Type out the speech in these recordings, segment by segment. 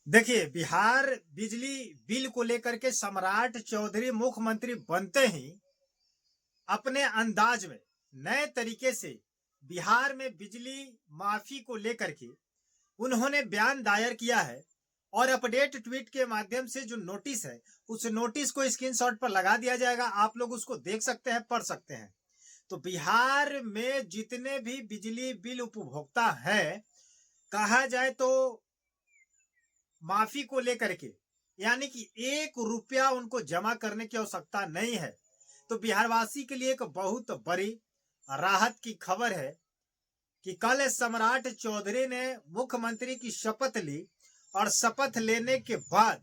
देखिए, बिहार बिजली बिल को लेकर के सम्राट चौधरी मुख्यमंत्री बनते ही अपने अंदाज में नए तरीके से बिहार में बिजली माफी को लेकर के उन्होंने बयान दायर किया है। और अपडेट ट्वीट के माध्यम से जो नोटिस है, उस नोटिस को स्क्रीनशॉट पर लगा दिया जाएगा। आप लोग उसको देख सकते हैं, पढ़ सकते हैं। तो बिहार में जितने भी बिजली बिल उपभोक्ता हैं, कहा जाए तो माफी को लेकर के, यानी कि 1 रुपया उनको जमा करने की आवश्यकता नहीं है। तो बिहारवासी के लिए एक बहुत बड़ी राहत की खबर है कि कल सम्राट चौधरी ने मुख्यमंत्री की शपथ ली और शपथ लेने के बाद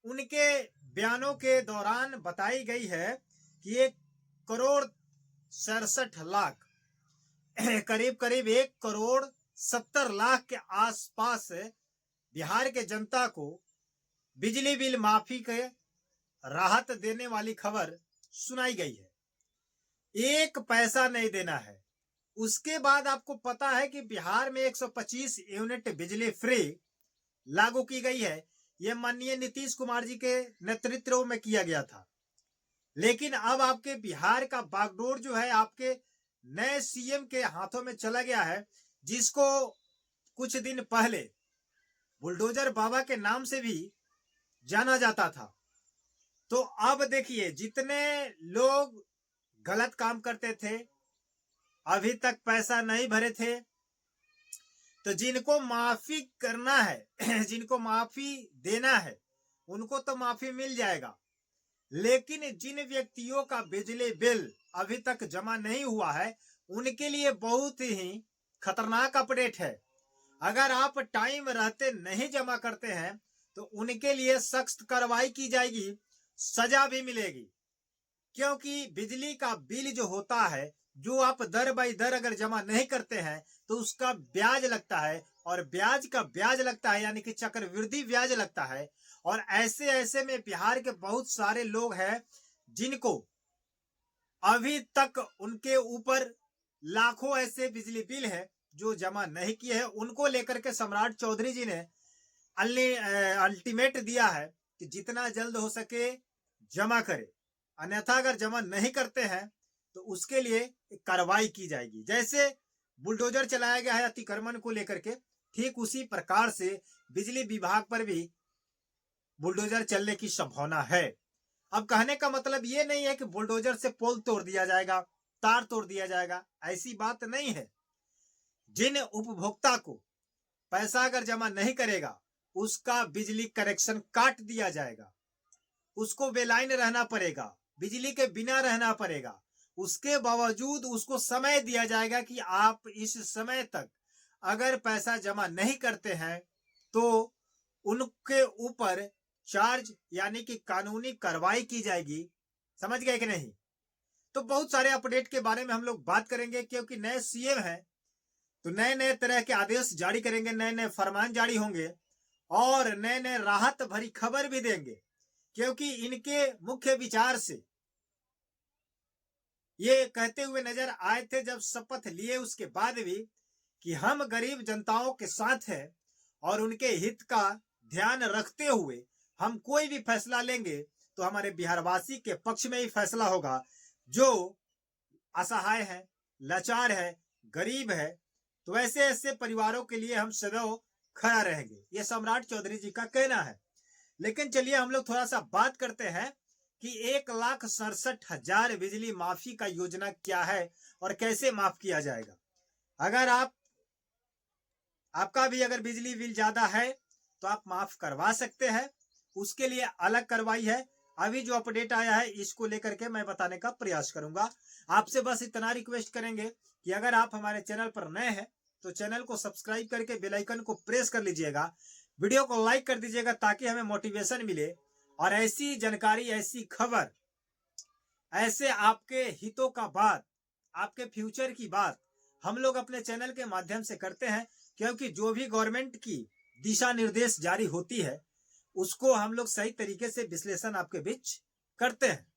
उनके बयानों के दौरान बताई गई है कि 1,67,00,000 करीब करीब 1,70,00,000 के आसपास बिहार के जनता को बिजली बिल माफी के राहत देने वाली खबर सुनाई गई है। 1 पैसा नहीं देना है। उसके बाद आपको पता है कि बिहार में 125 यूनिट बिजली फ्री लागू की गई है। यह माननीय नीतीश कुमार जी के नेतृत्व में किया गया था। लेकिन अब आपके बिहार का बागडोर जो है आपके नए सीएम के हाथों में चला गया है, जिसको कुछ दिन पहले बुलडोजर बाबा के नाम से भी जाना जाता था। तो अब देखिए, जितने लोग गलत काम करते थे, अभी तक पैसा नहीं भरे थे, तो जिनको माफी करना है जिनको माफी देना है, उनको तो माफी मिल जाएगा। लेकिन जिन व्यक्तियों का बिजली बिल अभी तक जमा नहीं हुआ है, उनके लिए बहुत ही खतरनाक अपडेट है। अगर आप टाइम रहते नहीं जमा करते हैं, तो उनके लिए सख्त कार्रवाई की जाएगी, सजा भी मिलेगी। क्योंकि बिजली का बिल जो होता है, जो आप दर बाई दर अगर जमा नहीं करते हैं, तो उसका ब्याज लगता है, और ब्याज का ब्याज लगता है, यानी कि चक्रवृद्धि ब्याज लगता है। और ऐसे ऐसे में बिहार के बहुत सारे लोग हैं जिनको अभी तक उनके ऊपर लाखों ऐसे बिजली बिल है जो जमा नहीं किए हैं। उनको लेकर के सम्राट चौधरी जी ने अल्टीमेट दिया है कि जितना जल्द हो सके जमा करें, अन्यथा अगर जमा नहीं करते हैं तो उसके लिए कार्रवाई की जाएगी। जैसे बुलडोजर चलाया गया है अतिक्रमण को लेकर के, ठीक उसी प्रकार से बिजली विभाग पर भी बुलडोजर चलने की संभावना है। अब कहने का मतलब ये नहीं है कि बुलडोजर से पोल तोड़ दिया जाएगा, तार तोड़ दिया जाएगा, ऐसी बात नहीं है। जिन उपभोक्ता को पैसा अगर जमा नहीं करेगा, उसका बिजली कनेक्शन काट दिया जाएगा, उसको बेलाइन रहना पड़ेगा, बिजली के बिना रहना पड़ेगा। उसके बावजूद उसको समय दिया जाएगा कि आप इस समय तक अगर पैसा जमा नहीं करते हैं तो उनके ऊपर चार्ज यानी कि कानूनी कार्रवाई की जाएगी। समझ गए कि नहीं? तो बहुत सारे अपडेट के बारे में हम लोग बात करेंगे, क्योंकि नए सीएम हैं तो नए नए तरह के आदेश जारी करेंगे, नए नए फरमान जारी होंगे और नए नए राहत भरी खबर भी देंगे। क्योंकि इनके मुख्य विचार से ये कहते हुए नजर आए थे जब शपथ लिए उसके बाद भी, कि हम गरीब जनताओं के साथ हैं और उनके हित का ध्यान रखते हुए हम कोई भी फैसला लेंगे तो हमारे बिहारवासी के पक्ष में ही फैसला होगा, जो असहाय है, लाचार है, गरीब है। तो ऐसे ऐसे परिवारों के लिए हम सदैव खड़ा रहेंगे, ये सम्राट चौधरी जी का कहना है। लेकिन चलिए हम लोग थोड़ा सा बात करते हैं कि 1,67,000 बिजली माफी का योजना क्या है और कैसे माफ किया जाएगा। अगर आपका भी अगर बिजली बिल ज्यादा है तो आप माफ करवा सकते हैं, उसके लिए अलग कार्रवाई है। अभी जो अपडेट आया है इसको लेकर के मैं बताने का प्रयास करूंगा। आपसे बस इतना रिक्वेस्ट करेंगे कि अगर आप हमारे चैनल पर नए हैं तो चैनल को सब्सक्राइब करके बेल आइकन को प्रेस कर लीजिएगा, वीडियो को लाइक कर दीजिएगा ताकि हमें मोटिवेशन मिले और ऐसी जानकारी, ऐसी खबर, ऐसे आपके हितों का बात, आपके फ्यूचर की बात हम लोग अपने चैनल के माध्यम से करते हैं। क्योंकि जो भी गवर्नमेंट की दिशा निर्देश जारी होती है उसको हम लोग सही तरीके से विश्लेषण आपके बीच करते हैं।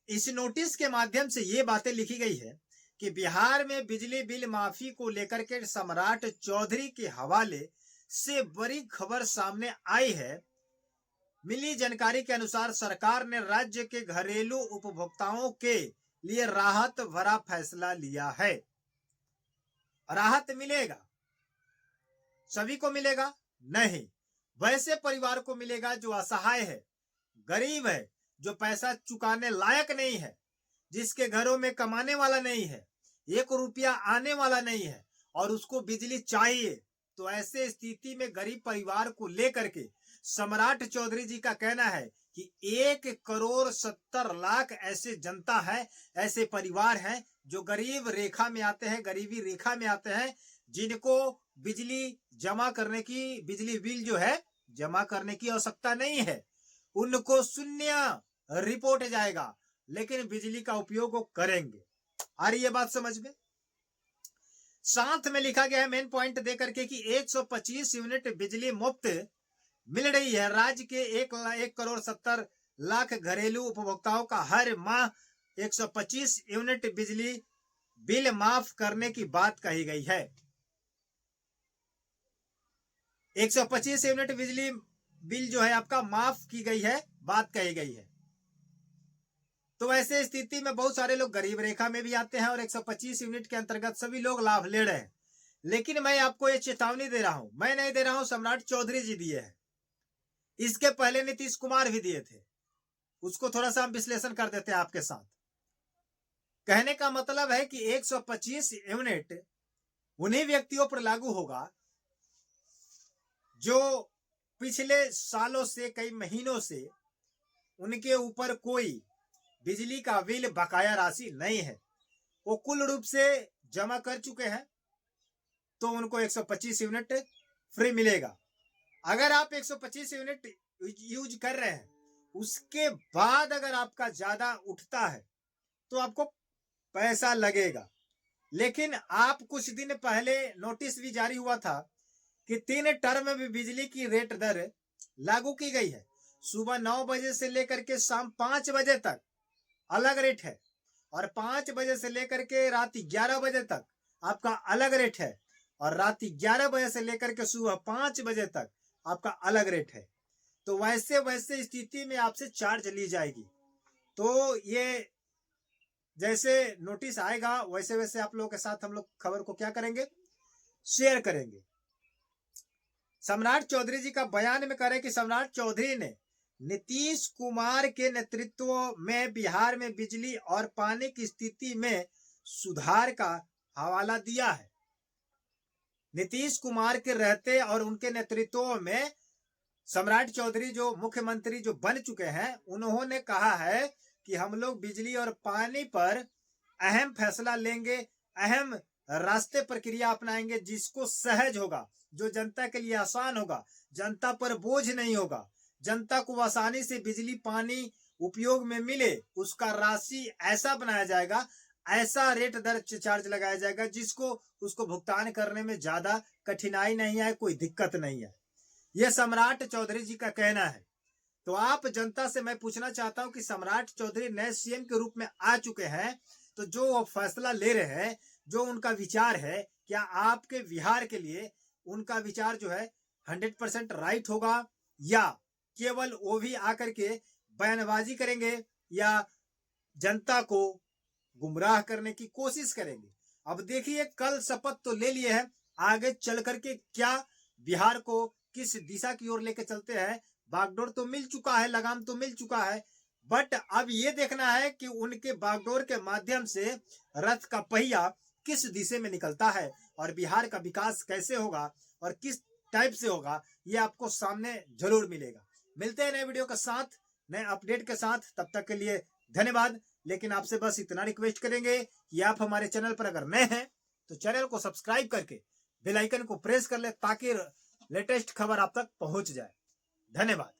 इस नोटिस के माध्यम से ये बातें लिखी गई है कि बिहार में बिजली बिल माफी को लेकर के सम्राट चौधरी के हवाले से बड़ी खबर सामने आई है। मिली जानकारी के अनुसार सरकार ने राज्य के घरेलू उपभोक्ताओं के लिए राहत भरा फैसला लिया है। राहत मिलेगा, सभी को मिलेगा नहीं, वैसे परिवार को मिलेगा जो असहाय है, गरीब है, जो पैसा चुकाने लायक नहीं है, जिसके घरों में कमाने वाला नहीं है, 1 रुपया आने वाला नहीं है और उसको बिजली चाहिए। तो ऐसे स्थिति में गरीब परिवार को लेकर के सम्राट चौधरी जी का कहना है कि 1,70,00,000 ऐसे जनता है, ऐसे परिवार हैं जो गरीब रेखा में आते हैं, गरीबी रेखा में आते हैं, जिनको बिजली जमा करने की, बिजली बिल जो है जमा करने की आवश्यकता नहीं है। उनको शून्य रिपोर्ट जाएगा, लेकिन बिजली का उपयोग वो करेंगे। आ रही है बात समझ में? साथ में लिखा गया है मेन पॉइंट देकर के कि 125 यूनिट बिजली मुफ्त मिल रही है। राज्य के 1,70,00,000 घरेलू उपभोक्ताओं का हर माह 125 यूनिट बिजली बिल माफ करने की बात कही गई है। 125 यूनिट बिजली बिल जो है आपका माफ की गई है, बात कही गई है। तो ऐसे स्थिति में बहुत सारे लोग गरीब रेखा में भी आते हैं और 125 यूनिट के अंतर्गत सभी लोग लाभ ले रहे हैं। लेकिन मैं आपको ये चेतावनी दे रहा हूं, मैं नहीं दे रहा हूं, सम्राट चौधरी जी दिए हैं। इसके पहले नीतीश कुमार भी दिए थे, उसको थोड़ा सा हम विश्लेषण कर देते हैं आपके साथ। कहने का मतलब है कि 125 यूनिट उन्हीं व्यक्तियों पर लागू होगा जो पिछले सालों से, कई महीनों से उनके ऊपर कोई बिजली का बिल बकाया राशि नहीं है, वो कुल रूप से जमा कर चुके हैं, तो उनको 125 यूनिट फ्री मिलेगा। अगर आप 125 यूनिट यूज कर रहे हैं, उसके बाद अगर आपका ज्यादा उठता है तो आपको पैसा लगेगा। लेकिन आप कुछ दिन पहले नोटिस भी जारी हुआ था कि 3 टर्म में भी बिजली की रेट दर लागू की गई है। सुबह 9 बजे से लेकर के शाम 5 बजे तक अलग रेट है और 5 बजे से लेकर के रात 11 बजे तक आपका अलग रेट है और रात 11 बजे से लेकर के सुबह 5 बजे तक आपका अलग रेट है। तो वैसे वैसे स्थिति में आपसे चार्ज ली जाएगी। तो ये जैसे नोटिस आएगा वैसे वैसे आप लोगों के साथ हम लोग खबर को क्या करेंगे, शेयर करेंगे। सम्राट चौधरी जी का बयान में कह रहे कि सम्राट चौधरी ने नीतीश कुमार के नेतृत्व में बिहार में बिजली और पानी की स्थिति में सुधार का हवाला दिया है। नीतीश कुमार के रहते और उनके नेतृत्व में सम्राट चौधरी जो मुख्यमंत्री जो बन चुके हैं, उन्होंने कहा है कि हम लोग बिजली और पानी पर अहम फैसला लेंगे, अहम रास्ते प्रक्रिया अपनाएंगे जिसको सहज होगा, जो जनता के लिए आसान होगा, जनता पर बोझ नहीं होगा, जनता को आसानी से बिजली पानी उपयोग में मिले, उसका राशि ऐसा बनाया जाएगा, ऐसा रेट दर चार्ज लगाया जाएगा जिसको उसको भुगतान करने में ज्यादा कठिनाई नहीं आए, कोई दिक्कत नहीं है। यह सम्राट चौधरी जी का कहना है। तो आप जनता से मैं पूछना चाहता हूं कि सम्राट चौधरी नए सीएम के रूप में आ चुके हैं, तो जो वो फैसला ले रहे हैं, जो उनका विचार है, क्या आपके बिहार के लिए उनका विचार जो है 100% राइट होगा, या केवल वो भी आकर के बयानबाजी करेंगे या जनता को गुमराह करने की कोशिश करेंगे? अब देखिए, कल शपथ तो ले लिए हैं, आगे चल करके क्या बिहार को किस दिशा की ओर लेके चलते हैं। बागडोर तो मिल चुका है, लगाम तो मिल चुका है, बट अब ये देखना है कि उनके बागडोर के माध्यम से रथ का पहिया किस दिशा में निकलता है और बिहार का विकास कैसे होगा और किस टाइप से होगा, ये आपको सामने जरूर मिलेगा। मिलते हैं नए वीडियो के साथ, नए अपडेट के साथ। तब तक के लिए धन्यवाद। लेकिन आपसे बस इतना रिक्वेस्ट करेंगे कि आप हमारे चैनल पर अगर नए हैं तो चैनल को सब्सक्राइब करके बेल आइकन को प्रेस कर ले, ताकि लेटेस्ट खबर आप तक पहुंच जाए। धन्यवाद।